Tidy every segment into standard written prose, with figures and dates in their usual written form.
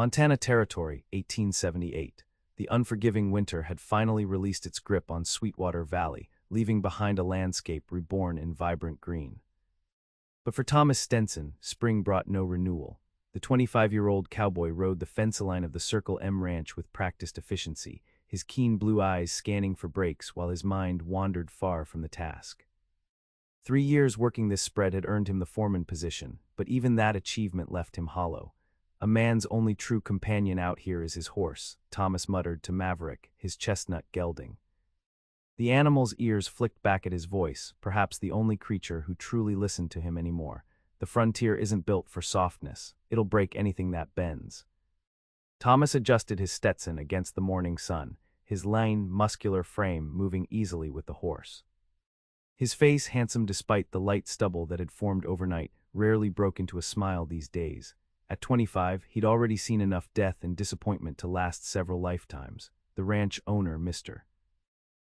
Montana Territory, 1878. The unforgiving winter had finally released its grip on Sweetwater Valley, leaving behind a landscape reborn in vibrant green. But for Thomas Stenson, spring brought no renewal. The 25-year-old cowboy rode the fence line of the Circle M ranch with practiced efficiency, his keen blue eyes scanning for breaks while his mind wandered far from the task. 3 years working this spread had earned him the foreman position, but even that achievement left him hollow. "A man's only true companion out here is his horse," Thomas muttered to Maverick, his chestnut gelding. The animal's ears flicked back at his voice, perhaps the only creature who truly listened to him anymore. The frontier isn't built for softness. It'll break anything that bends. Thomas adjusted his Stetson against the morning sun, his lean, muscular frame moving easily with the horse. His face, handsome despite the light stubble that had formed overnight, rarely broke into a smile these days. At 25, he'd already seen enough death and disappointment to last several lifetimes. The ranch owner, Mr.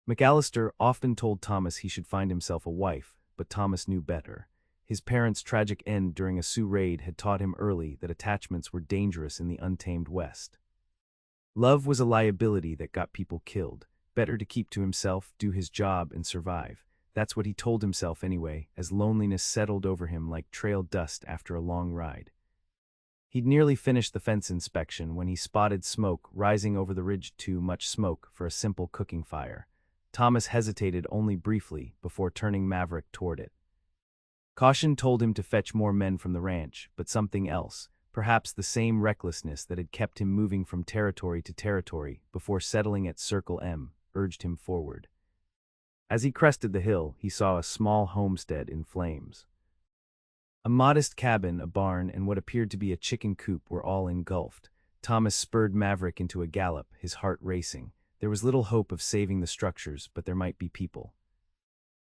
McAllister, often told Thomas he should find himself a wife, but Thomas knew better. His parents' tragic end during a Sioux raid had taught him early that attachments were dangerous in the untamed West. Love was a liability that got people killed. Better to keep to himself, do his job, and survive. That's what he told himself anyway, as loneliness settled over him like trail dust after a long ride. He'd nearly finished the fence inspection when he spotted smoke rising over the ridge. Too much smoke for a simple cooking fire. Thomas hesitated only briefly before turning Maverick toward it. Caution told him to fetch more men from the ranch, but something else, perhaps the same recklessness that had kept him moving from territory to territory before settling at Circle M, urged him forward. As he crested the hill, he saw a small homestead in flames. A modest cabin, a barn, and what appeared to be a chicken coop were all engulfed. Thomas spurred Maverick into a gallop, his heart racing. There was little hope of saving the structures, but there might be people.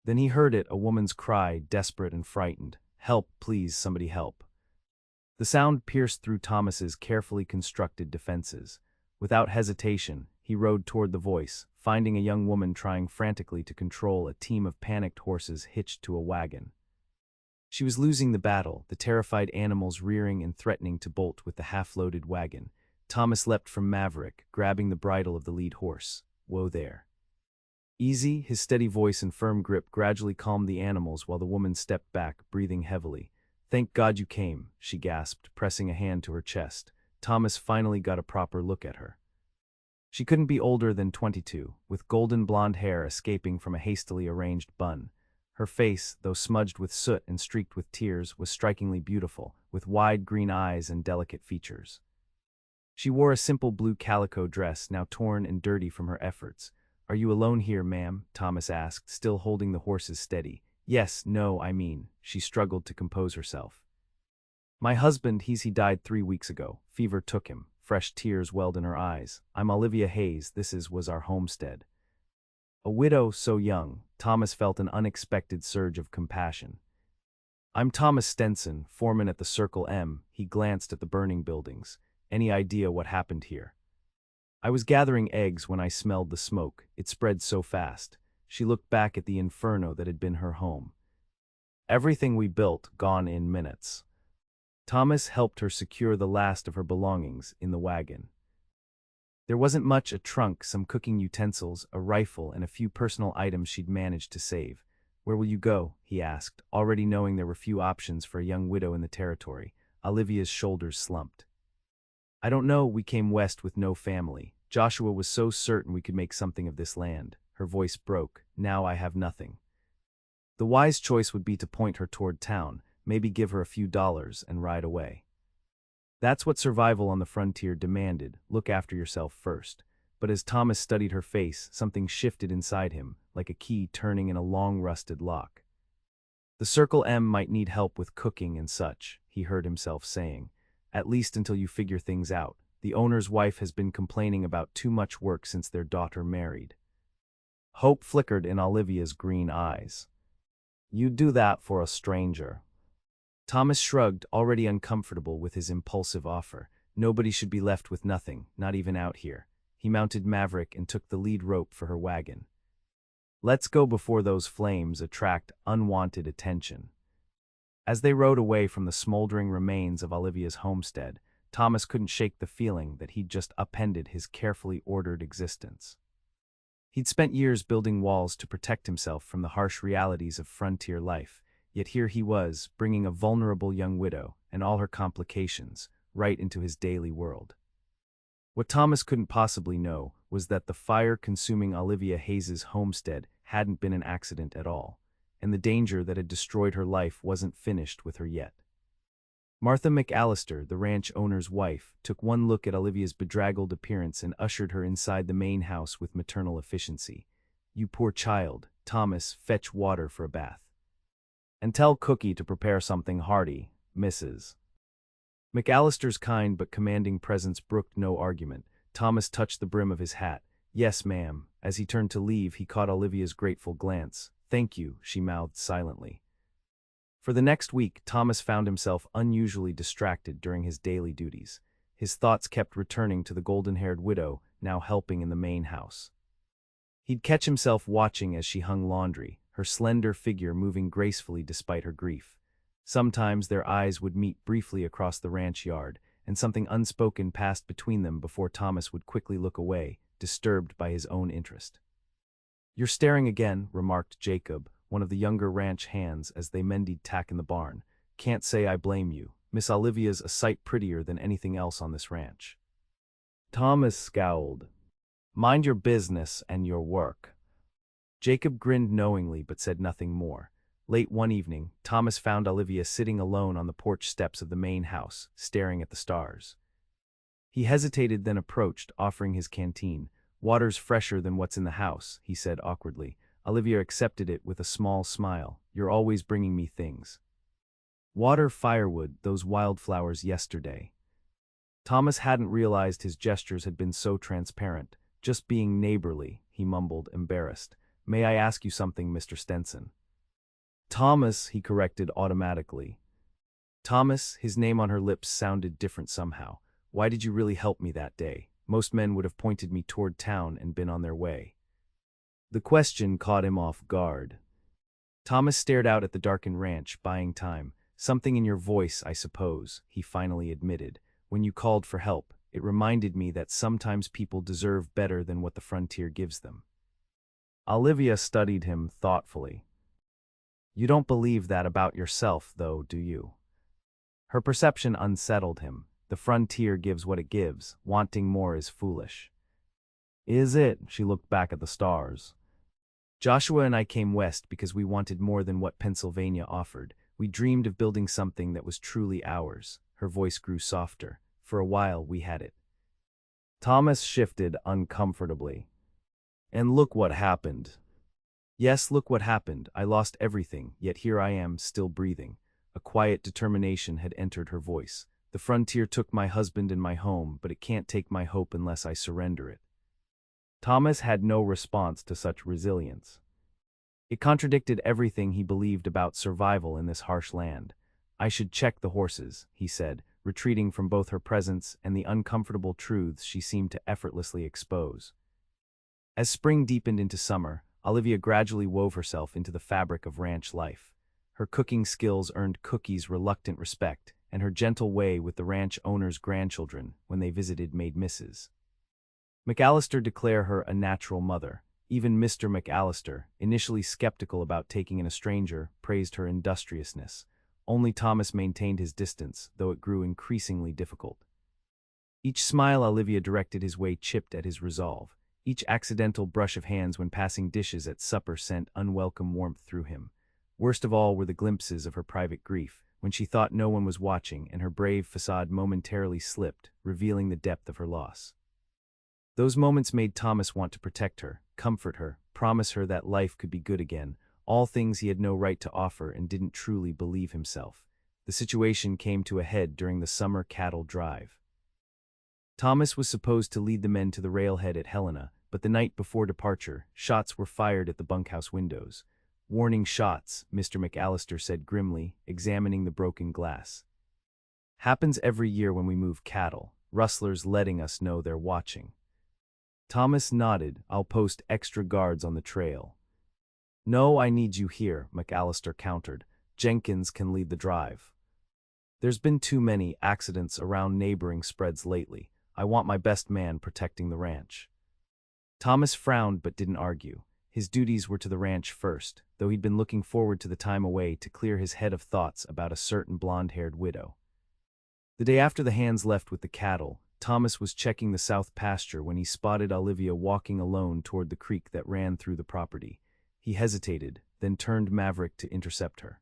Then he heard it, a woman's cry, desperate and frightened. "Help, please, somebody help." The sound pierced through Thomas's carefully constructed defenses. Without hesitation, he rode toward the voice, finding a young woman trying frantically to control a team of panicked horses hitched to a wagon. She was losing the battle, the terrified animals rearing and threatening to bolt with the half-loaded wagon. Thomas leapt from Maverick, grabbing the bridle of the lead horse. "Whoa there." Easy, his steady voice and firm grip gradually calmed the animals while the woman stepped back, breathing heavily. "Thank God you came," she gasped, pressing a hand to her chest. Thomas finally got a proper look at her. She couldn't be older than 22, with golden blonde hair escaping from a hastily arranged bun. Her face, though smudged with soot and streaked with tears, was strikingly beautiful, with wide green eyes and delicate features. She wore a simple blue calico dress, now torn and dirty from her efforts. "Are you alone here, ma'am?" Thomas asked, still holding the horses steady. "Yes, no, I mean," she struggled to compose herself. "My husband, he died 3 weeks ago. Fever took him." Fresh tears welled in her eyes. "I'm Olivia Hayes, was our homestead." A widow so young, Thomas felt an unexpected surge of compassion. "I'm Thomas Stenson, foreman at the Circle M." He glanced at the burning buildings. "Any idea what happened here?" "I was gathering eggs when I smelled the smoke. It spread so fast." She looked back at the inferno that had been her home. "Everything we built, gone in minutes." Thomas helped her secure the last of her belongings in the wagon. There wasn't much: a trunk, some cooking utensils, a rifle, and a few personal items she'd managed to save. "Where will you go?" he asked, already knowing there were few options for a young widow in the territory. Olivia's shoulders slumped. "I don't know. We came west with no family. Joshua was so certain we could make something of this land." Her voice broke. "Now I have nothing." The wise choice would be to point her toward town, maybe give her a few dollars, and ride away. That's what survival on the frontier demanded: look after yourself first. But as Thomas studied her face, something shifted inside him, like a key turning in a long-rusted lock. "The Circle M might need help with cooking and such," he heard himself saying. "At least until you figure things out. The owner's wife has been complaining about too much work since their daughter married." Hope flickered in Olivia's green eyes. "You'd do that for a stranger?" Thomas shrugged, already uncomfortable with his impulsive offer. Nobody should be left with nothing, not even out here. He mounted Maverick and took the lead rope for her wagon. "Let's go before those flames attract unwanted attention." As they rode away from the smoldering remains of Olivia's homestead, Thomas couldn't shake the feeling that he'd just upended his carefully ordered existence. He'd spent years building walls to protect himself from the harsh realities of frontier life, yet here he was, bringing a vulnerable young widow and all her complications right into his daily world. What Thomas couldn't possibly know was that the fire-consuming Olivia Hayes' homestead hadn't been an accident at all, and the danger that had destroyed her life wasn't finished with her yet. Martha McAllister, the ranch owner's wife, took one look at Olivia's bedraggled appearance and ushered her inside the main house with maternal efficiency. "You poor child, Thomas, fetch water for a bath. And tell Cookie to prepare something hearty, Mrs." McAllister's kind but commanding presence brooked no argument. Thomas touched the brim of his hat. "Yes, ma'am." As he turned to leave, he caught Olivia's grateful glance. "Thank you," she mouthed silently. For the next week, Thomas found himself unusually distracted during his daily duties. His thoughts kept returning to the golden-haired widow, now helping in the main house. He'd catch himself watching as she hung laundry, her slender figure moving gracefully despite her grief. Sometimes their eyes would meet briefly across the ranch yard, and something unspoken passed between them before Thomas would quickly look away, disturbed by his own interest. "You're staring again," remarked Jacob, one of the younger ranch hands, as they mended tack in the barn. "Can't say I blame you. Miss Olivia's a sight prettier than anything else on this ranch." Thomas scowled. "Mind your business and your work." Jacob grinned knowingly but said nothing more. Late one evening, Thomas found Olivia sitting alone on the porch steps of the main house, staring at the stars. He hesitated, then approached, offering his canteen. "Water's fresher than what's in the house," he said awkwardly. Olivia accepted it with a small smile. "You're always bringing me things." "Water, firewood, those wildflowers yesterday." Thomas hadn't realized his gestures had been so transparent. "Just being neighborly," he mumbled, embarrassed. "May I ask you something, Mr. Stenson?" "Thomas," he corrected automatically. Thomas, his name on her lips sounded different somehow. "Why did you really help me that day? Most men would have pointed me toward town and been on their way." The question caught him off guard. Thomas stared out at the darkened ranch, buying time. "Something in your voice, I suppose," he finally admitted. "When you called for help, it reminded me that sometimes people deserve better than what the frontier gives them." Olivia studied him thoughtfully. "You don't believe that about yourself, though, do you?" Her perception unsettled him. The frontier gives what it gives. Wanting more is foolish. "Is it?" She looked back at the stars. "Joshua and I came west because we wanted more than what Pennsylvania offered. We dreamed of building something that was truly ours." Her voice grew softer. "For a while, we had it." Thomas shifted uncomfortably. "And look what happened." "Yes, look what happened. I lost everything, yet here I am, still breathing." A quiet determination had entered her voice. "The frontier took my husband and my home, but it can't take my hope unless I surrender it." Thomas had no response to such resilience. It contradicted everything he believed about survival in this harsh land. "I should check the horses," he said, retreating from both her presence and the uncomfortable truths she seemed to effortlessly expose. As spring deepened into summer, Olivia gradually wove herself into the fabric of ranch life. Her cooking skills earned Cookie's reluctant respect, and her gentle way with the ranch owner's grandchildren, when they visited, made Mrs. McAllister declare her a natural mother. Even Mr. McAllister, initially skeptical about taking in a stranger, praised her industriousness. Only Thomas maintained his distance, though it grew increasingly difficult. Each smile Olivia directed his way chipped at his resolve. Each accidental brush of hands when passing dishes at supper sent unwelcome warmth through him. Worst of all were the glimpses of her private grief, when she thought no one was watching and her brave facade momentarily slipped, revealing the depth of her loss. Those moments made Thomas want to protect her, comfort her, promise her that life could be good again, all things he had no right to offer and didn't truly believe himself. The situation came to a head during the summer cattle drive. Thomas was supposed to lead the men to the railhead at Helena, but the night before departure, shots were fired at the bunkhouse windows. "Warning shots," Mr. McAllister said grimly, examining the broken glass. "Happens every year when we move cattle, rustlers letting us know they're watching." Thomas nodded. "I'll post extra guards on the trail." "No, I need you here," McAllister countered. "Jenkins can lead the drive." There's been too many accidents around neighboring spreads lately. I want my best man protecting the ranch. Thomas frowned but didn't argue. His duties were to the ranch first, though he'd been looking forward to the time away to clear his head of thoughts about a certain blonde-haired widow. The day after the hands left with the cattle, Thomas was checking the south pasture when he spotted Olivia walking alone toward the creek that ran through the property. He hesitated, then turned Maverick to intercept her.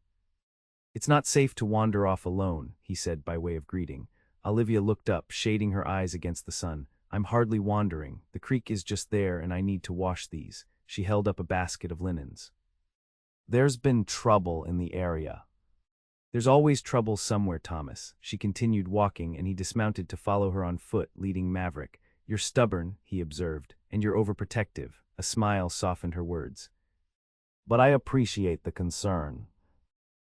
"It's not safe to wander off alone," he said by way of greeting. Olivia looked up, shading her eyes against the sun. "I'm hardly wandering. The creek is just there and I need to wash these." She held up a basket of linens. "There's been trouble in the area." "There's always trouble somewhere, Thomas." She continued walking and he dismounted to follow her on foot, leading Maverick. "You're stubborn," he observed, "and you're overprotective." A smile softened her words. "But I appreciate the concern."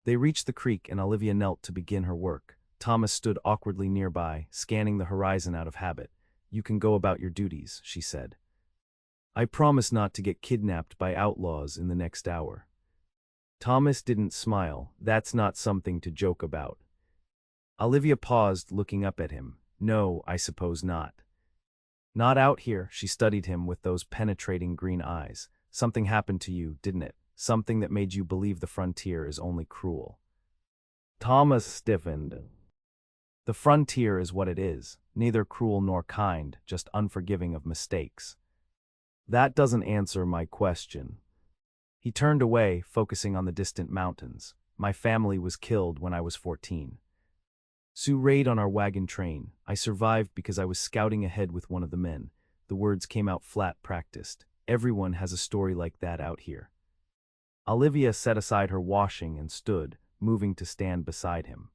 They reached the creek and Olivia knelt to begin her work. Thomas stood awkwardly nearby, scanning the horizon out of habit. "You can go about your duties," she said. "I promise not to get kidnapped by outlaws in the next hour." Thomas didn't smile. "That's not something to joke about." Olivia paused, looking up at him. "No, I suppose not." "Not out here." She studied him with those penetrating green eyes. "Something happened to you, didn't it? Something that made you believe the frontier is only cruel." Thomas stiffened. "The frontier is what it is, neither cruel nor kind, just unforgiving of mistakes." "That doesn't answer my question." He turned away, focusing on the distant mountains. "My family was killed when I was 14. Sue raided on our wagon train. I survived because I was scouting ahead with one of the men." The words came out flat, practiced. "Everyone has a story like that out here." Olivia set aside her washing and stood, moving to stand beside him.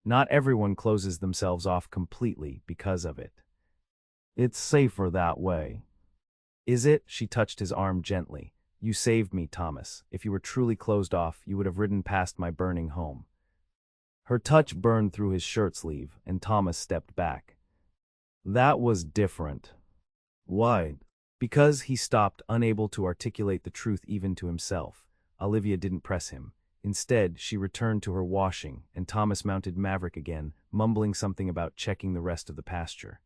"Not everyone closes themselves off completely because of it. It's safer that way." "Is it?" She touched his arm gently. "You saved me, Thomas. If you were truly closed off, you would have ridden past my burning home." Her touch burned through his shirt sleeve, and Thomas stepped back. "That was different." "Why?" "Because," he stopped, unable to articulate the truth even to himself. Olivia didn't press him. Instead, she returned to her washing, and Thomas mounted Maverick again, mumbling something about checking the rest of the pasture.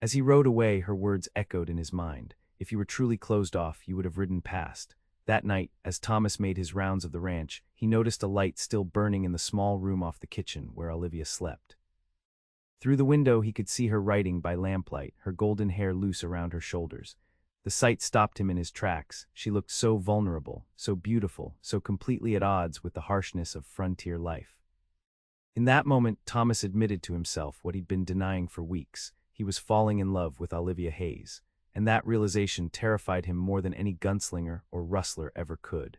As he rode away, her words echoed in his mind. If you were truly closed off, you would have ridden past. That night, as Thomas made his rounds of the ranch, he noticed a light still burning in the small room off the kitchen where Olivia slept. Through the window, he could see her writing by lamplight, her golden hair loose around her shoulders. The sight stopped him in his tracks. She looked so vulnerable, so beautiful, so completely at odds with the harshness of frontier life. In that moment, Thomas admitted to himself what he'd been denying for weeks. He was falling in love with Olivia Hayes, and that realization terrified him more than any gunslinger or rustler ever could.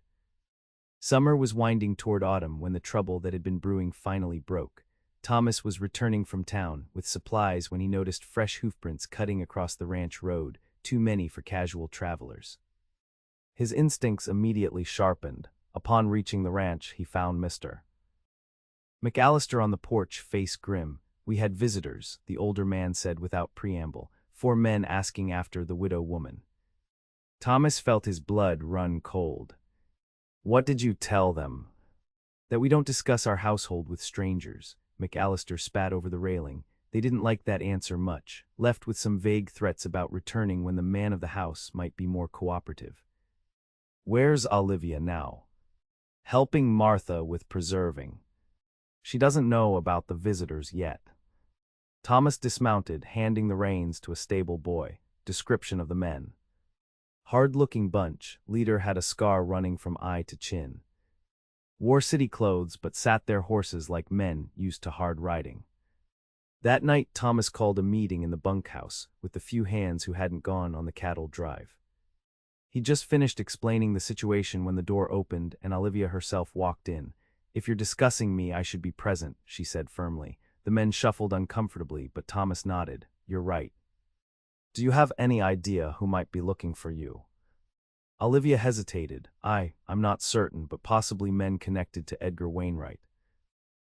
Summer was winding toward autumn when the trouble that had been brewing finally broke. Thomas was returning from town with supplies when he noticed fresh hoofprints cutting across the ranch road, too many for casual travelers. His instincts immediately sharpened. Upon reaching the ranch, he found Mr. McAllister on the porch, face grim. "We had visitors," the older man said without preamble. 4 men asking after the widow woman. Thomas felt his blood run cold. "What did you tell them?" "That we don't discuss our household with strangers." McAllister spat over the railing. They didn't like that answer much, left with some vague threats about returning when the man of the house might be more cooperative. "Where's Olivia now?" "Helping Martha with preserving. She doesn't know about the visitors yet." Thomas dismounted, handing the reins to a stable boy. Description of the men. Hard-looking bunch. Leader had a scar running from eye to chin. Wore city clothes but sat their horses like men used to hard riding. That night, Thomas called a meeting in the bunkhouse with the few hands who hadn't gone on the cattle drive. He just finished explaining the situation when the door opened and Olivia herself walked in. "If you're discussing me, I should be present," she said firmly. The men shuffled uncomfortably, but Thomas nodded. "You're right. Do you have any idea who might be looking for you?" Olivia hesitated. I'm not certain, but possibly men connected to Edgar Wainwright."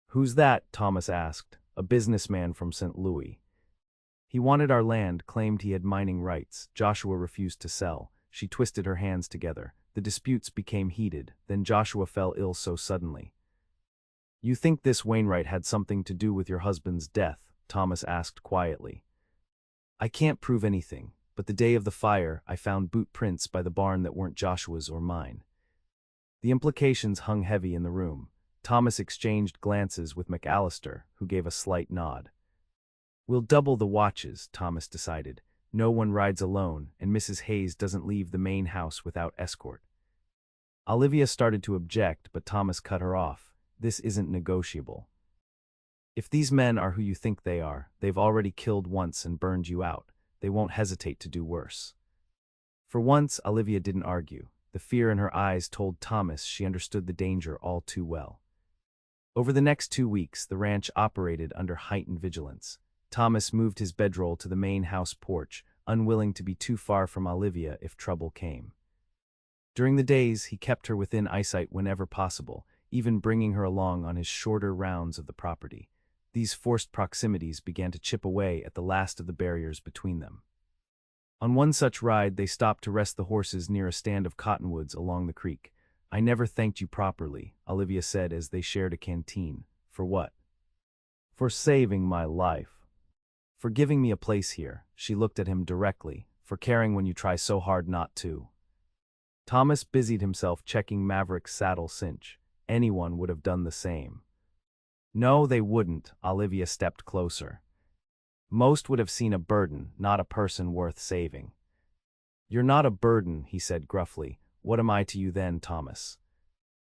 "Who's that?" Thomas asked. "A businessman from St. Louis. He wanted our land, claimed he had mining rights. Joshua refused to sell." She twisted her hands together. The disputes became heated, then Joshua fell ill so suddenly. You think this Wainwright had something to do with your husband's death? Thomas asked quietly. I can't prove anything, but the day of the fire, I found boot prints by the barn that weren't Joshua's or mine. The implications hung heavy in the room. Thomas exchanged glances with McAllister, who gave a slight nod. We'll double the watches, Thomas decided. No one rides alone, and Mrs. Hayes doesn't leave the main house without escort. Olivia started to object, but Thomas cut her off. This isn't negotiable. If these men are who you think they are, they've already killed once and burned you out. They won't hesitate to do worse. For once, Olivia didn't argue. The fear in her eyes told Thomas she understood the danger all too well. Over the next 2 weeks, the ranch operated under heightened vigilance. Thomas moved his bedroll to the main house porch, unwilling to be too far from Olivia if trouble came. During the days, he kept her within eyesight whenever possible, even bringing her along on his shorter rounds of the property. These forced proximities began to chip away at the last of the barriers between them. On one such ride, they stopped to rest the horses near a stand of cottonwoods along the creek. I never thanked you properly, Olivia said as they shared a canteen. For what? For saving my life. For giving me a place here, she looked at him directly, for caring when you try so hard not to. Thomas busied himself checking Maverick's saddle cinch. Anyone would have done the same. No, they wouldn't, Olivia stepped closer. Most would have seen a burden, not a person worth saving. You're not a burden, he said gruffly. What am I to you then, Thomas?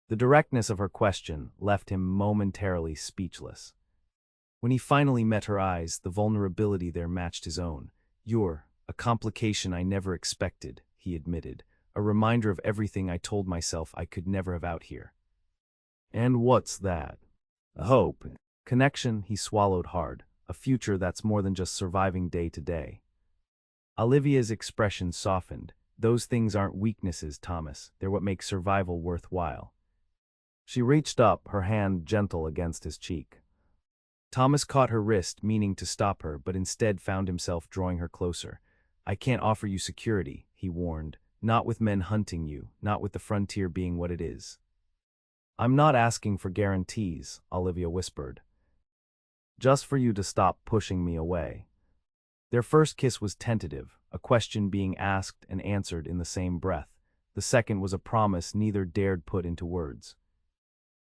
The directness of her question left him momentarily speechless. When he finally met her eyes, the vulnerability there matched his own. You're a complication I never expected, he admitted, a reminder of everything I told myself I could never have out here. And what's that? A hope. Connection, he swallowed hard. A future that's more than just surviving day to day. Olivia's expression softened. Those things aren't weaknesses, Thomas. They're what make survival worthwhile. She reached up, her hand gentle against his cheek. Thomas caught her wrist, meaning to stop her, but instead found himself drawing her closer. I can't offer you security, he warned. Not with men hunting you, not with the frontier being what it is. I'm not asking for guarantees, Olivia whispered. Just for you to stop pushing me away. Their first kiss was tentative, a question being asked and answered in the same breath. The second was a promise neither dared put into words.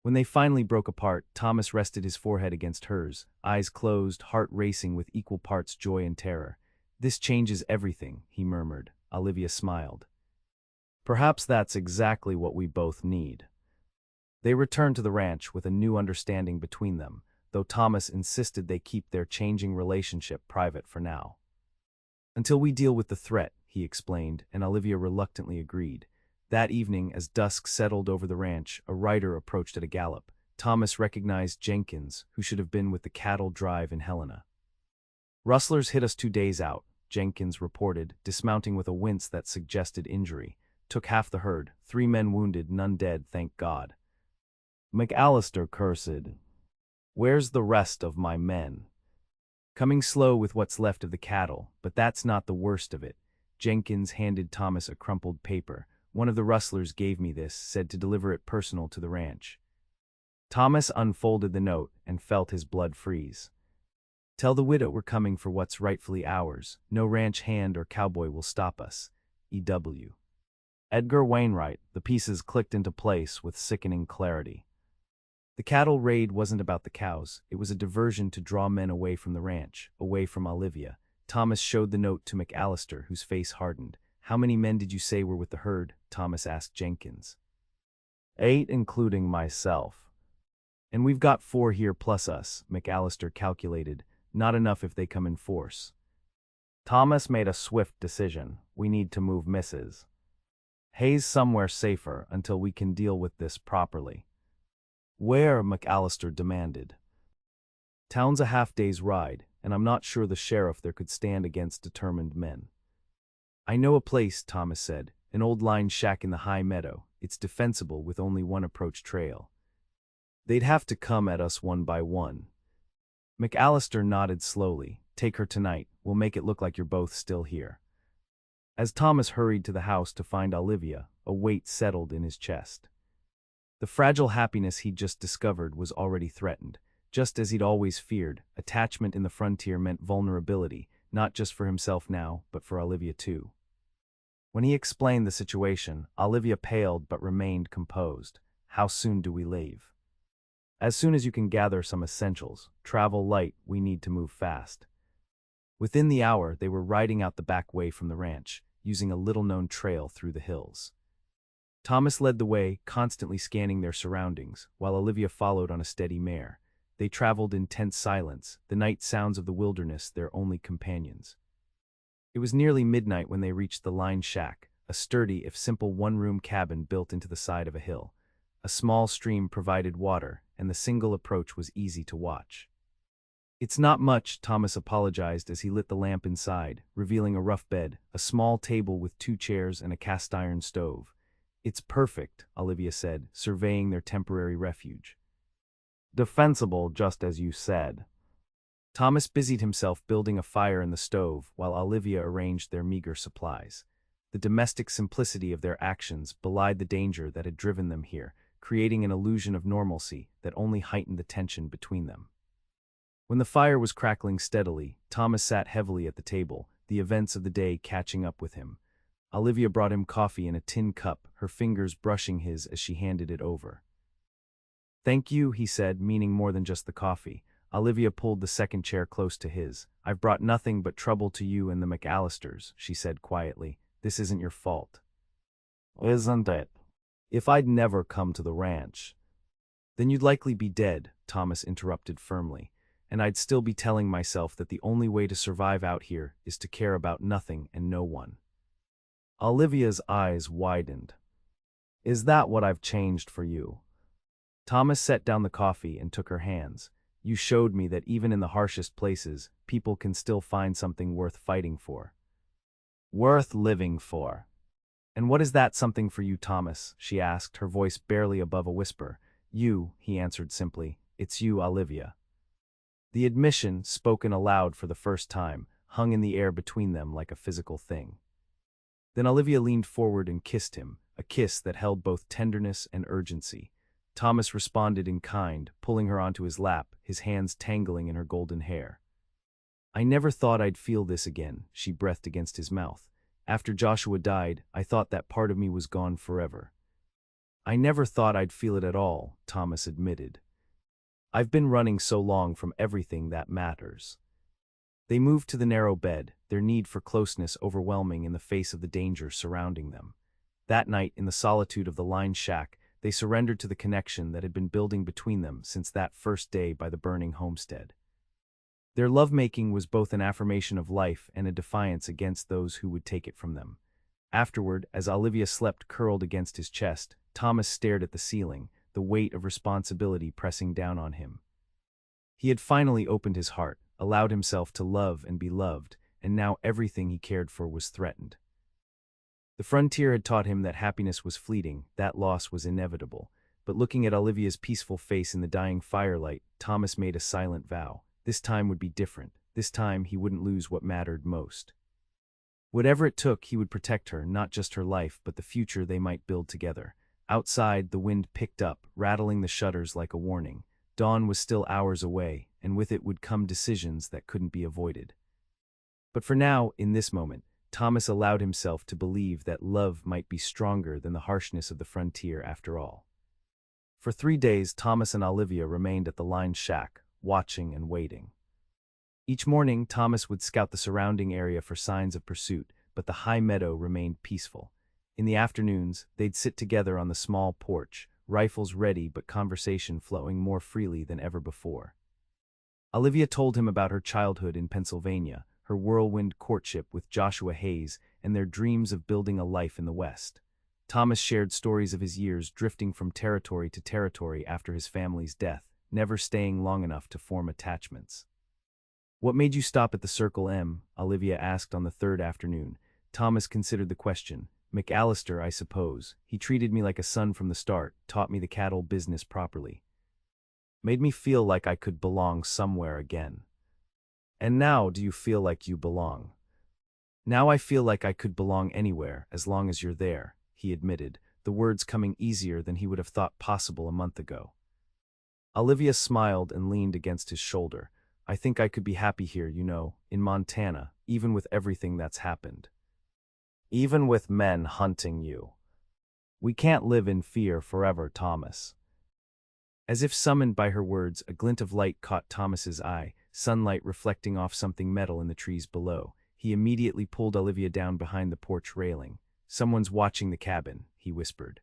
When they finally broke apart, Thomas rested his forehead against hers, eyes closed, heart racing with equal parts joy and terror. This changes everything, he murmured. Olivia smiled. Perhaps that's exactly what we both need. They returned to the ranch with a new understanding between them, though Thomas insisted they keep their changing relationship private for now. Until we deal with the threat, he explained, and Olivia reluctantly agreed. That evening, as dusk settled over the ranch, a rider approached at a gallop. Thomas recognized Jenkins, who should have been with the cattle drive in Helena. Rustlers hit us 2 days out, Jenkins reported, dismounting with a wince that suggested injury. Took half the herd, 3 men wounded, none dead, thank God. McAllister cursed. Where's the rest of my men? Coming slow with what's left of the cattle, but that's not the worst of it. Jenkins handed Thomas a crumpled paper. One of the rustlers gave me this, said to deliver it personal to the ranch. Thomas unfolded the note and felt his blood freeze. Tell the widow we're coming for what's rightfully ours. No ranch hand or cowboy will stop us. E.W. Edgar Wainwright. The pieces clicked into place with sickening clarity. The cattle raid wasn't about the cows. It was a diversion to draw men away from the ranch, away from Olivia. Thomas showed the note to McAllister, whose face hardened. How many men did you say were with the herd? Thomas asked Jenkins. 8, including myself. And we've got 4 here plus us, McAllister calculated. Not enough if they come in force. Thomas made a swift decision. We need to move Mrs. Hayes somewhere safer until we can deal with this properly. Where? McAllister demanded. Town's a half-day's ride, and I'm not sure the sheriff there could stand against determined men. I know a place, Thomas said, an old line shack in the high meadow. It's defensible with only one approach trail. They'd have to come at us one by one. McAllister nodded slowly. Take her tonight. We'll make it look like you're both still here. As Thomas hurried to the house to find Olivia, a weight settled in his chest. The fragile happiness he'd just discovered was already threatened. Just as he'd always feared, attachment in the frontier meant vulnerability, not just for himself now, but for Olivia too. When he explained the situation, Olivia paled but remained composed. How soon do we leave? As soon as you can gather some essentials. Travel light, we need to move fast. Within the hour, they were riding out the back way from the ranch, using a little-known trail through the hills. Thomas led the way, constantly scanning their surroundings, while Olivia followed on a steady mare. They traveled in tense silence, the night sounds of the wilderness their only companions. It was nearly midnight when they reached the line shack, a sturdy if simple one-room cabin built into the side of a hill. A small stream provided water, and the single approach was easy to watch. "It's not much," Thomas apologized as he lit the lamp inside, revealing a rough bed, a small table with 2 chairs and a cast-iron stove. "It's perfect," Olivia said, surveying their temporary refuge. "Defensible, just as you said." Thomas busied himself building a fire in the stove while Olivia arranged their meager supplies. The domestic simplicity of their actions belied the danger that had driven them here, creating an illusion of normalcy that only heightened the tension between them. When the fire was crackling steadily, Thomas sat heavily at the table, the events of the day catching up with him. Olivia brought him coffee in a tin cup, her fingers brushing his as she handed it over. "Thank you," he said, meaning more than just the coffee. Olivia pulled the second chair close to his. "I've brought nothing but trouble to you and the McAllisters," she said quietly. "This isn't your fault." "Isn't it? If I'd never come to the ranch." "Then you'd likely be dead," Thomas interrupted firmly, "and I'd still be telling myself that the only way to survive out here is to care about nothing and no one." Olivia's eyes widened. "Is that what I've changed for you?" Thomas set down the coffee and took her hands. "You showed me that even in the harshest places, people can still find something worth fighting for. Worth living for." "And what is that something for you, Thomas?" she asked, her voice barely above a whisper. "You," he answered simply. "It's you, Olivia." The admission, spoken aloud for the first time, hung in the air between them like a physical thing. Then Olivia leaned forward and kissed him, a kiss that held both tenderness and urgency. Thomas responded in kind, pulling her onto his lap, his hands tangling in her golden hair. "I never thought I'd feel this again," she breathed against his mouth. "After Joshua died, I thought that part of me was gone forever." "I never thought I'd feel it at all," Thomas admitted. "I've been running so long from everything that matters." They moved to the narrow bed, their need for closeness overwhelming in the face of the danger surrounding them. That night, in the solitude of the line shack, they surrendered to the connection that had been building between them since that first day by the burning homestead. Their lovemaking was both an affirmation of life and a defiance against those who would take it from them. Afterward, as Olivia slept curled against his chest, Thomas stared at the ceiling, the weight of responsibility pressing down on him. He had finally opened his heart, allowed himself to love and be loved, and now everything he cared for was threatened. The frontier had taught him that happiness was fleeting, that loss was inevitable. But looking at Olivia's peaceful face in the dying firelight, Thomas made a silent vow. This time would be different. This time he wouldn't lose what mattered most. Whatever it took, he would protect her, not just her life, but the future they might build together. Outside, the wind picked up, rattling the shutters like a warning. Dawn was still hours away, and with it would come decisions that couldn't be avoided. But for now, in this moment, Thomas allowed himself to believe that love might be stronger than the harshness of the frontier after all. For 3 days, Thomas and Olivia remained at the line shack, watching and waiting. Each morning, Thomas would scout the surrounding area for signs of pursuit, but the high meadow remained peaceful. In the afternoons, they'd sit together on the small porch, rifles ready but conversation flowing more freely than ever before. Olivia told him about her childhood in Pennsylvania, her whirlwind courtship with Joshua Hayes, and their dreams of building a life in the West. Thomas shared stories of his years drifting from territory to territory after his family's death, never staying long enough to form attachments. "What made you stop at the Circle M?" Olivia asked on the third afternoon. Thomas considered the question. "McAllister, I suppose. He treated me like a son from the start, taught me the cattle business properly. Made me feel like I could belong somewhere again." "And now, do you feel like you belong?" "Now I feel like I could belong anywhere, as long as you're there," he admitted, the words coming easier than he would have thought possible a month ago. Olivia smiled and leaned against his shoulder. I think I could be happy here, in Montana, even with everything that's happened. Even with men hunting you. We can't live in fear forever, Thomas. As if summoned by her words, a glint of light caught Thomas's eye, sunlight reflecting off something metal in the trees below. He immediately pulled Olivia down behind the porch railing. Someone's watching the cabin, he whispered.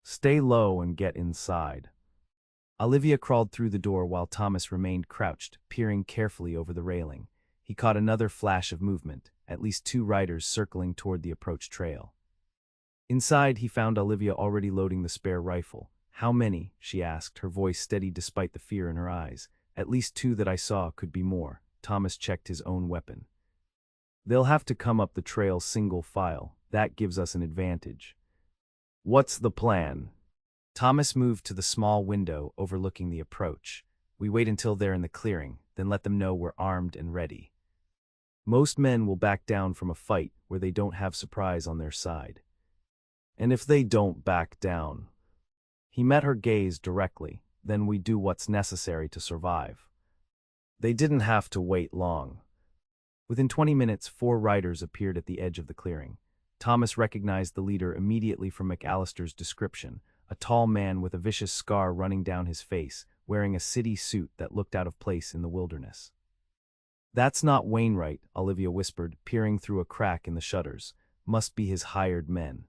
Stay low and get inside. Olivia crawled through the door while Thomas remained crouched, peering carefully over the railing. He caught another flash of movement, at least 2 riders circling toward the approach trail. Inside, he found Olivia already loading the spare rifle. How many? She asked, her voice steady despite the fear in her eyes. At least 2 that I saw, could be more. Thomas checked his own weapon. They'll have to come up the trail single file. That gives us an advantage. What's the plan? Thomas moved to the small window overlooking the approach. We wait until they're in the clearing, then let them know we're armed and ready. Most men will back down from a fight where they don't have surprise on their side. And if they don't back down? He met her gaze directly. Then we do what's necessary to survive. They didn't have to wait long. Within 20 minutes, 4 riders appeared at the edge of the clearing. Thomas recognized the leader immediately from McAllister's description, a tall man with a vicious scar running down his face, wearing a city suit that looked out of place in the wilderness. That's not Wainwright, Olivia whispered, peering through a crack in the shutters. Must be his hired men.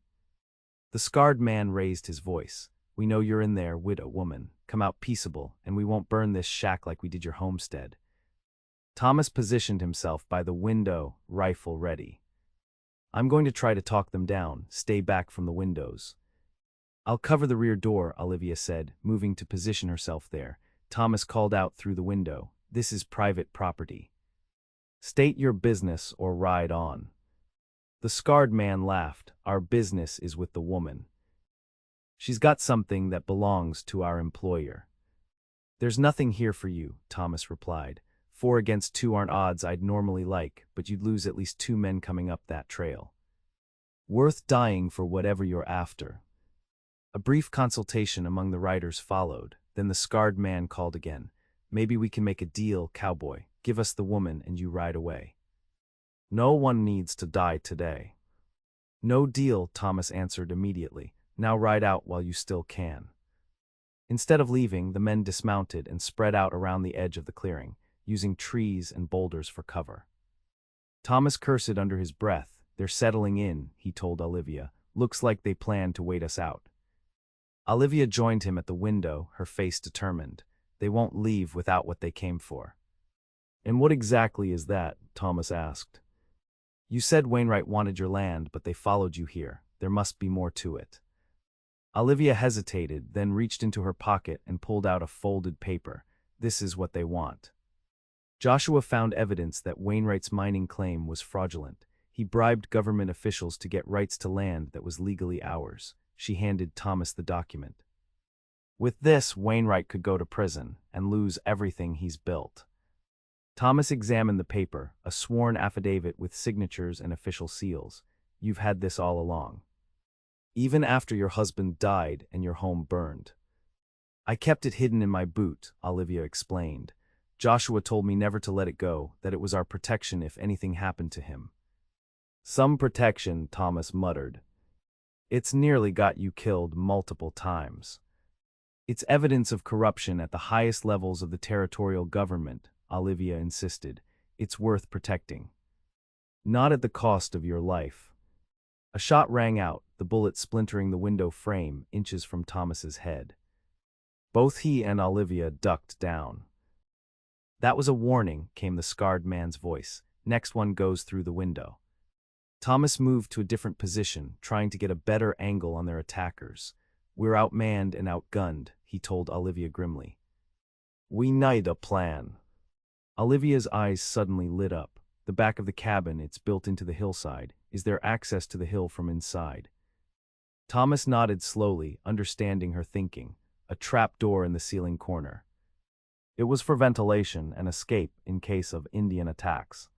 The scarred man raised his voice. We know you're in there, widow woman. Come out peaceable, and we won't burn this shack like we did your homestead. Thomas positioned himself by the window, rifle ready. I'm going to try to talk them down. Stay back from the windows. I'll cover the rear door, Olivia said, moving to position herself there. Thomas called out through the window. This is private property. State your business or ride on. The scarred man laughed. Our business is with the woman. She's got something that belongs to our employer. There's nothing here for you, Thomas replied. 4 against 2 aren't odds I'd normally like, but you'd lose at least 2 men coming up that trail. Worth dying for whatever you're after. A brief consultation among the riders followed. Then the scarred man called again. Maybe we can make a deal, Cowboy. Give us the woman and you ride away. No one needs to die today. No deal, Thomas answered immediately. Now ride out while you still can. Instead of leaving, the men dismounted and spread out around the edge of the clearing, using trees and boulders for cover. Thomas cursed under his breath. They're settling in, he told Olivia. Looks like they plan to wait us out. Olivia joined him at the window, her face determined. They won't leave without what they came for. And what exactly is that? Thomas asked. You said Wainwright wanted your land, but they followed you here. There must be more to it. Olivia hesitated, then reached into her pocket and pulled out a folded paper. This is what they want. Joshua found evidence that Wainwright's mining claim was fraudulent. He bribed government officials to get rights to land that was legally ours. She handed Thomas the document. With this, Wainwright could go to prison and lose everything he's built. Thomas examined the paper, a sworn affidavit with signatures and official seals. You've had this all along. Even after your husband died and your home burned. I kept it hidden in my boot, Olivia explained. Joshua told me never to let it go, that it was our protection if anything happened to him. Some protection, Thomas muttered. It's nearly got you killed multiple times. It's evidence of corruption at the highest levels of the territorial government, Olivia insisted. It's worth protecting. Not at the cost of your life. A shot rang out, the bullet splintering the window frame inches from Thomas's head. Both he and Olivia ducked down. That was a warning, came the scarred man's voice. Next one goes through the window. Thomas moved to a different position, trying to get a better angle on their attackers. We're outmanned and outgunned, he told Olivia grimly. We need a plan. Olivia's eyes suddenly lit up. The back of the cabin, it's built into the hillside. Is there access to the hill from inside? Thomas nodded slowly, understanding her thinking. A trap door in the ceiling corner. It was for ventilation and escape in case of Indian attacks.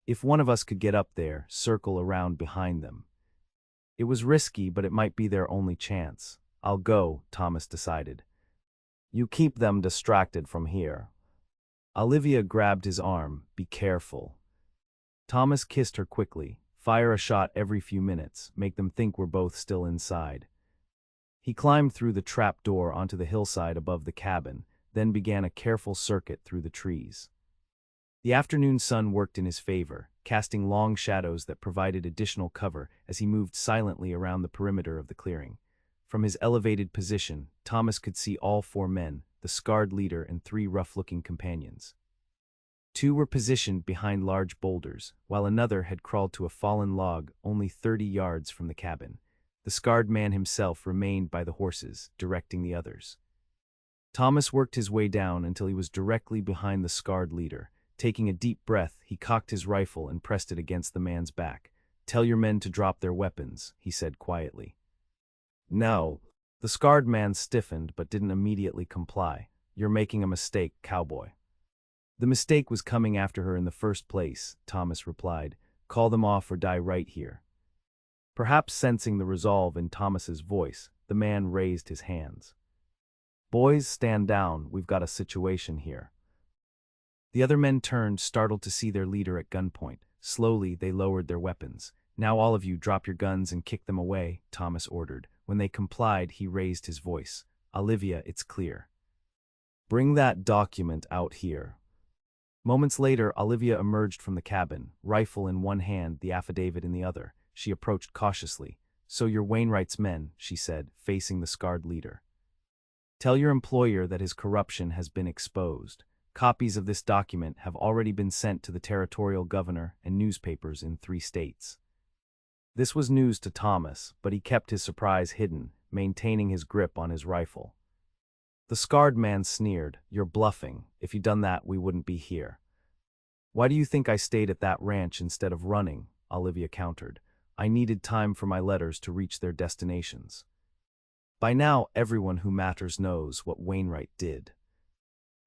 If one of us could get up there, circle around behind them. It was risky, but it might be their only chance. I'll go, Thomas decided. You keep them distracted from here. Olivia grabbed his arm. Be careful. Thomas kissed her quickly. Fire a shot every few minutes, make them think we're both still inside. He climbed through the trap door onto the hillside above the cabin, then began a careful circuit through the trees. The afternoon sun worked in his favor, casting long shadows that provided additional cover as he moved silently around the perimeter of the clearing. From his elevated position, Thomas could see all 4 men, the scarred leader and 3 rough-looking companions. 2 were positioned behind large boulders, while another had crawled to a fallen log only 30 yards from the cabin. The scarred man himself remained by the horses, directing the others. Thomas worked his way down until he was directly behind the scarred leader. Taking a deep breath, he cocked his rifle and pressed it against the man's back. "Tell your men to drop their weapons," he said quietly. "No." The scarred man stiffened but didn't immediately comply. "You're making a mistake, Cowboy." "The mistake was coming after her in the first place," Thomas replied. "Call them off or die right here." Perhaps sensing the resolve in Thomas's voice, the man raised his hands. "Boys, stand down, we've got a situation here." The other men turned, startled to see their leader at gunpoint. Slowly, they lowered their weapons. "Now all of you drop your guns and kick them away," Thomas ordered. When they complied, he raised his voice. "Olivia, it's clear. Bring that document out here." Moments later, Olivia emerged from the cabin, rifle in one hand, the affidavit in the other. She approached cautiously. "So you're Wainwright's men," she said, facing the scarred leader. "Tell your employer that his corruption has been exposed. Copies of this document have already been sent to the territorial governor and newspapers in 3 states. This was news to Thomas, but he kept his surprise hidden, maintaining his grip on his rifle. The scarred man sneered. "You're bluffing. If you'd done that, we wouldn't be here." "Why do you think I stayed at that ranch instead of running?" Olivia countered. "I needed time for my letters to reach their destinations." By now, everyone who matters knows what Wainwright did.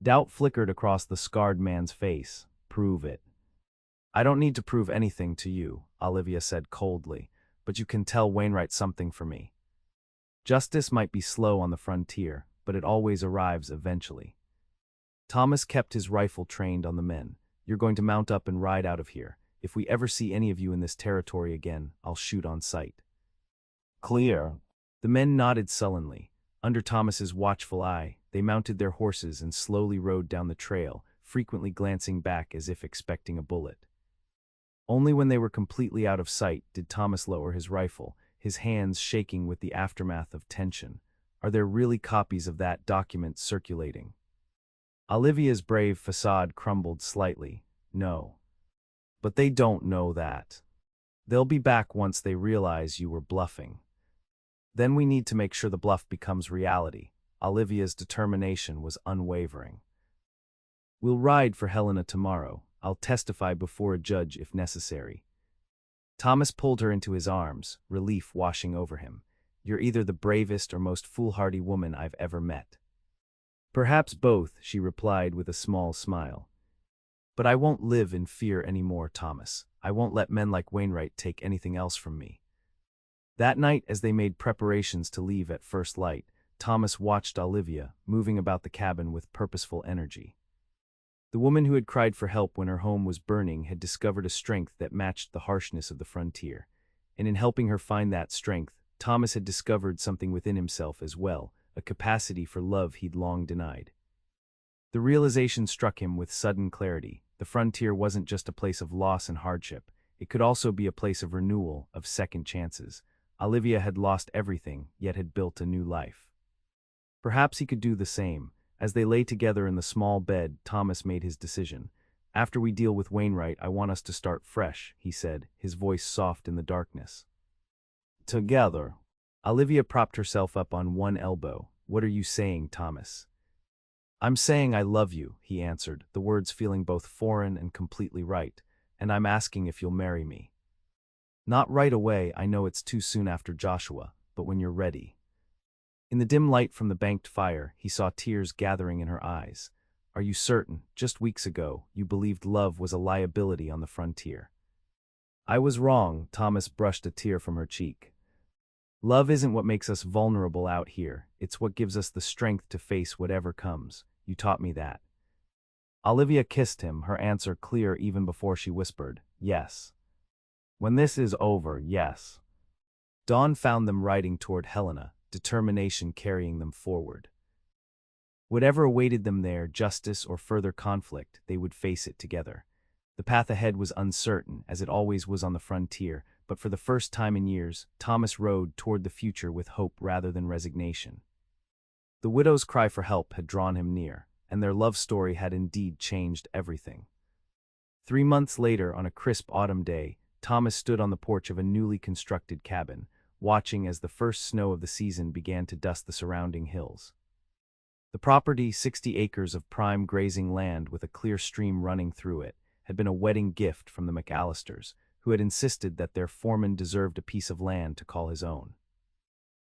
Doubt flickered across the scarred man's face. "Prove it." "I don't need to prove anything to you," Olivia said coldly, "but you can tell Wainwright something for me. Justice might be slow on the frontier, but it always arrives eventually." Thomas kept his rifle trained on the men. "You're going to mount up and ride out of here. If we ever see any of you in this territory again, I'll shoot on sight." "Clear." The men nodded sullenly. Under Thomas's watchful eye, they mounted their horses and slowly rode down the trail, frequently glancing back as if expecting a bullet. Only when they were completely out of sight did Thomas lower his rifle, his hands shaking with the aftermath of tension. "Are there really copies of that document circulating?" Olivia's brave facade crumbled slightly. "No. But they don't know that. They'll be back once they realize you were bluffing. Then we need to make sure the bluff becomes reality." Olivia's determination was unwavering. "We'll ride for Helena tomorrow. I'll testify before a judge if necessary." Thomas pulled her into his arms, relief washing over him. "You're either the bravest or most foolhardy woman I've ever met." "Perhaps both," she replied with a small smile. "But I won't live in fear anymore, Thomas. I won't let men like Wainwright take anything else from me." That night, as they made preparations to leave at first light, Thomas watched Olivia, moving about the cabin with purposeful energy. The woman who had cried for help when her home was burning had discovered a strength that matched the harshness of the frontier. And in helping her find that strength, Thomas had discovered something within himself as well, a capacity for love he'd long denied. The realization struck him with sudden clarity. The frontier wasn't just a place of loss and hardship. It could also be a place of renewal, of second chances. Olivia had lost everything, yet had built a new life. Perhaps he could do the same. As they lay together in the small bed, Thomas made his decision. "After we deal with Wainwright, I want us to start fresh," he said, his voice soft in the darkness. "Together." Olivia propped herself up on one elbow. "What are you saying, Thomas?" "I'm saying I love you," he answered, the words feeling both foreign and completely right. "And I'm asking if you'll marry me. Not right away, I know it's too soon after Joshua, but when you're ready." In the dim light from the banked fire, he saw tears gathering in her eyes. "Are you certain? Just weeks ago, you believed love was a liability on the frontier." "I was wrong," Thomas brushed a tear from her cheek. Love isn't what makes us vulnerable out here, it's what gives us the strength to face whatever comes. You taught me that. Olivia kissed him, her answer clear even before she whispered, yes. When this is over, yes. Dawn found them riding toward Helena, determination carrying them forward. Whatever awaited them there, justice or further conflict, they would face it together. The path ahead was uncertain, as it always was on the frontier, but for the first time in years, Thomas rode toward the future with hope rather than resignation. The widow's cry for help had drawn him near, and their love story had indeed changed everything. 3 months later, on a crisp autumn day, Thomas stood on the porch of a newly constructed cabin, watching as the first snow of the season began to dust the surrounding hills. The property, 60 acres of prime grazing land with a clear stream running through it, had been a wedding gift from the McAllisters, who had insisted that their foreman deserved a piece of land to call his own.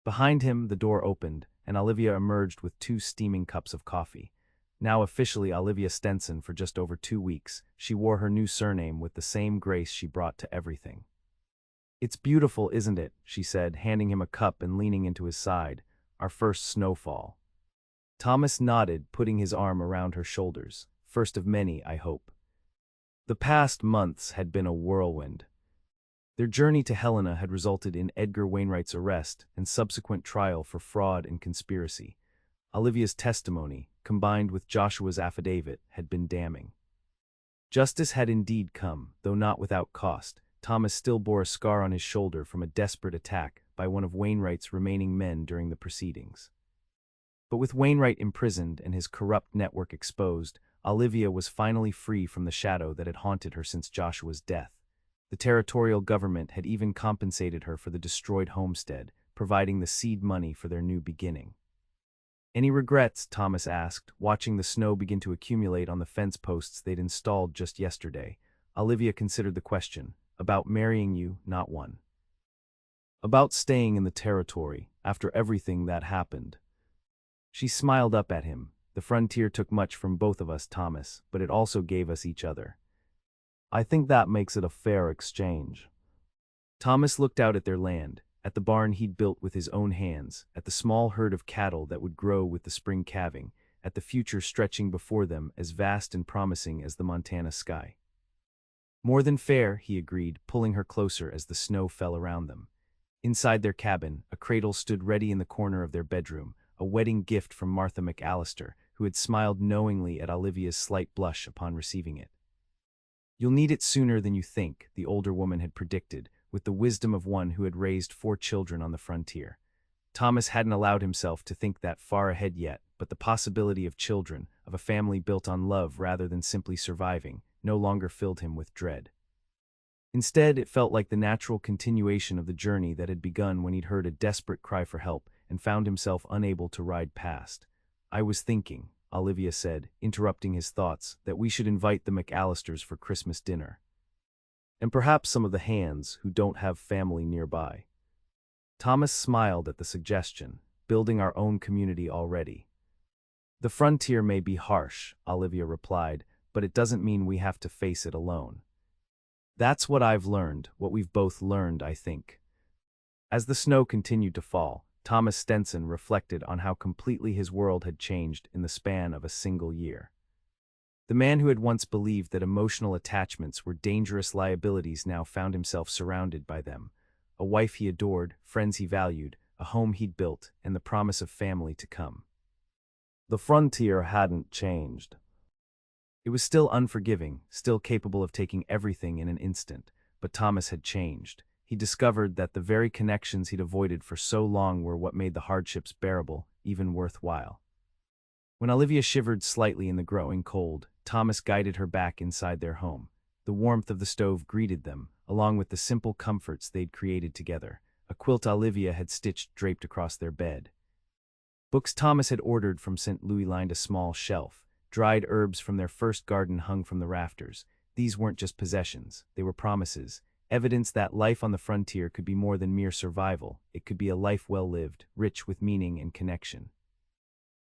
Behind him, the door opened, and Olivia emerged with 2 steaming cups of coffee. Now officially Olivia Stenson for just over 2 weeks, she wore her new surname with the same grace she brought to everything. "It's beautiful, isn't it?" she said, handing him a cup and leaning into his side. "Our first snowfall." Thomas nodded, putting his arm around her shoulders. "First of many, I hope." The past months had been a whirlwind. Their journey to Helena had resulted in Edgar Wainwright's arrest and subsequent trial for fraud and conspiracy. Olivia's testimony, combined with Joshua's affidavit, had been damning. Justice had indeed come, though not without cost. Thomas still bore a scar on his shoulder from a desperate attack by one of Wainwright's remaining men during the proceedings. But with Wainwright imprisoned and his corrupt network exposed, Olivia was finally free from the shadow that had haunted her since Joshua's death. The territorial government had even compensated her for the destroyed homestead, providing the seed money for their new beginning. "Any regrets?" Thomas asked, watching the snow begin to accumulate on the fence posts they'd installed just yesterday. Olivia considered the question. "About marrying you, not one. About staying in the territory, after everything that happened." She smiled up at him. "The frontier took much from both of us, Thomas, but it also gave us each other. I think that makes it a fair exchange." Thomas looked out at their land, at the barn he'd built with his own hands, at the small herd of cattle that would grow with the spring calving, at the future stretching before them as vast and promising as the Montana sky. "More than fair," he agreed, pulling her closer as the snow fell around them. Inside their cabin, a cradle stood ready in the corner of their bedroom, a wedding gift from Martha McAllister, who had smiled knowingly at Olivia's slight blush upon receiving it. "You'll need it sooner than you think," the older woman had predicted, with the wisdom of one who had raised 4 children on the frontier. Thomas hadn't allowed himself to think that far ahead yet, but the possibility of children, of a family built on love rather than simply surviving, no longer filled him with dread. Instead, it felt like the natural continuation of the journey that had begun when he'd heard a desperate cry for help and found himself unable to ride past. "I was thinking," Olivia said, interrupting his thoughts, "that we should invite the McAllisters for Christmas dinner. And perhaps some of the Hands who don't have family nearby." Thomas smiled at the suggestion, "Building our own community already." "The frontier may be harsh," Olivia replied, "but it doesn't mean we have to face it alone. That's what I've learned, what we've both learned, I think." As the snow continued to fall, Thomas Stenson reflected on how completely his world had changed in the span of a single year. The man who had once believed that emotional attachments were dangerous liabilities now found himself surrounded by them. A wife he adored, friends he valued, a home he'd built, and the promise of family to come. The frontier hadn't changed. It was still unforgiving, still capable of taking everything in an instant, but Thomas had changed. He discovered that the very connections he'd avoided for so long were what made the hardships bearable, even worthwhile. When Olivia shivered slightly in the growing cold, Thomas guided her back inside their home. The warmth of the stove greeted them, along with the simple comforts they'd created together. A quilt Olivia had stitched draped across their bed. Books Thomas had ordered from St. Louis lined a small shelf. Dried herbs from their first garden hung from the rafters. These weren't just possessions, they were promises, evidence that life on the frontier could be more than mere survival. It could be a life well lived, rich with meaning and connection.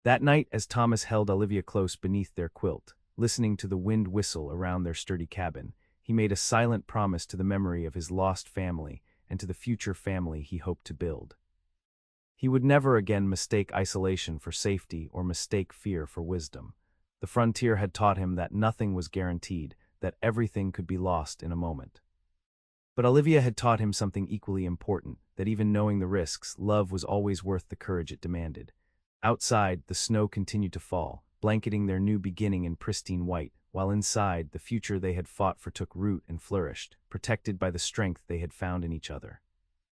That night, as Thomas held Olivia close beneath their quilt, listening to the wind whistle around their sturdy cabin, he made a silent promise to the memory of his lost family and to the future family he hoped to build. He would never again mistake isolation for safety or mistake fear for wisdom. The frontier had taught him that nothing was guaranteed, that everything could be lost in a moment. But Olivia had taught him something equally important, that even knowing the risks, love was always worth the courage it demanded. Outside, the snow continued to fall, blanketing their new beginning in pristine white, while inside, the future they had fought for took root and flourished, protected by the strength they had found in each other.